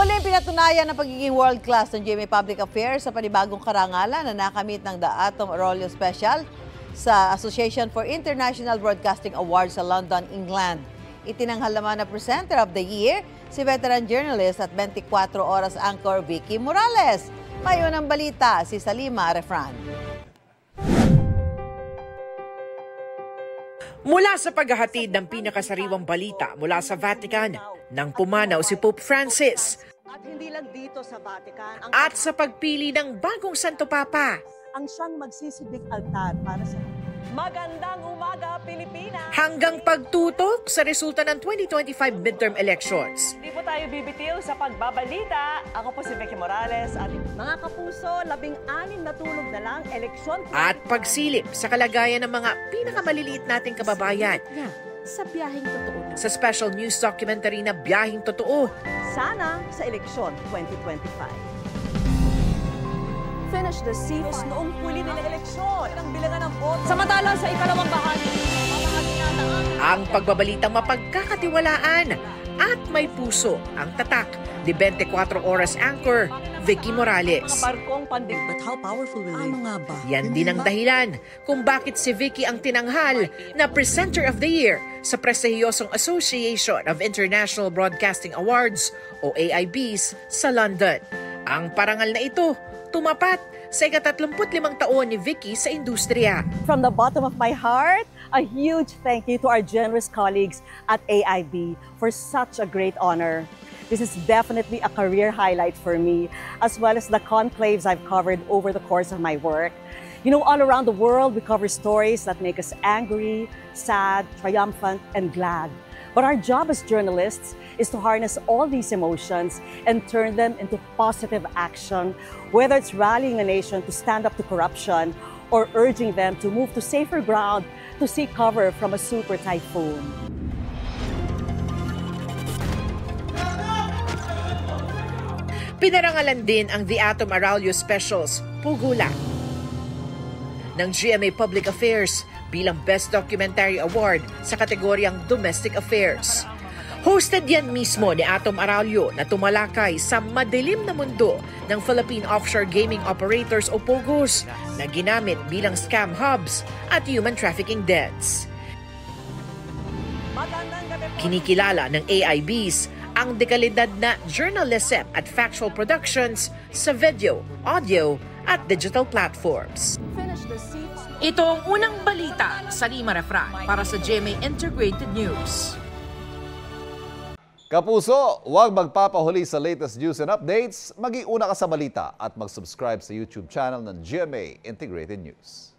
Muli pinatunayan ang pagiging world-class ng GMA Public Affairs sa panibagong karangalan na nakamit ng The Atom Arroyo Special sa Association for International Broadcasting Awards sa London, England. Itinanghal naman na Presenter of the Year si veteran journalist at 24 oras anchor Vicky Morales. May unang balita si Salima Refran. Mula sa paghahatid ng pinakasariwang balita mula sa Vatican, nang pumanaw si Pope Francis. At hindi lang dito sa Vatican. At sa pagpili ng bagong Santo Papa. Ang siyang magsisilbing altar para sa Magandang Umaga, Pilipinas! Hanggang pagtutok sa resulta ng 2025 midterm elections. Hindi po tayo bibitiw sa pagbabalita. Ako po si Vicky Morales at mga kapuso, 16 na tulog na lang eleksyon. At pagsilip sa kalagayan ng mga pinakamaliliit nating kababayan. Sa Biyaheng Totoo. Sa special news documentary na Biyaheng Totoo. Sana sa eleksyon 2025. Finish the seats noong huli ng eleksyon. Ang bilangan ng boto. Samantalang sa ikalawang bahagi, ang pagbabalitang mapagkakatiwalaan at may puso ang tatak ni 24 oras anchor Vicky Morales. Barkong pandig. But how powerful will they? Ano nga ba? Yan din ang dahilan kung bakit si Vicky ang tinanghal na Presenter of the Year sa prestihiyosong Association of International Broadcasting Awards o AIBs sa London. Ang parangal na ito tumapat sa ika-35 taon ni Vicky sa industriya. From the bottom of my heart, a huge thank you to our generous colleagues at AIB for such a great honor. This is definitely a career highlight for me, as well as the conclaves I've covered over the course of my work. You know, all around the world, we cover stories that make us angry, sad, triumphant, and glad. But our job as journalists is to harness all these emotions and turn them into positive action, whether it's rallying a nation to stand up to corruption or urging them to move to safer ground to seek cover from a super typhoon. Pinarangalan din ang The Atom Arroyo Specials, Pugula, ng GMA Public Affairs bilang Best Documentary Award sa kategoryang Domestic Affairs. Hosted yan mismo ni Atom Arroyo na tumalakay sa madilim na mundo ng Philippine Offshore Gaming Operators o POGOs na ginamit bilang scam hubs at human trafficking dens. Kinikilala ng AIBs ang dekalidad na journalism at factual productions sa video, audio at digital platforms. Ito ang unang balita sa Salima Refran para sa GMA Integrated News. Kapuso, huwag magpapahuli sa latest news and updates. Mag-iuna ka sa balita at mag-subscribe sa YouTube channel ng GMA Integrated News.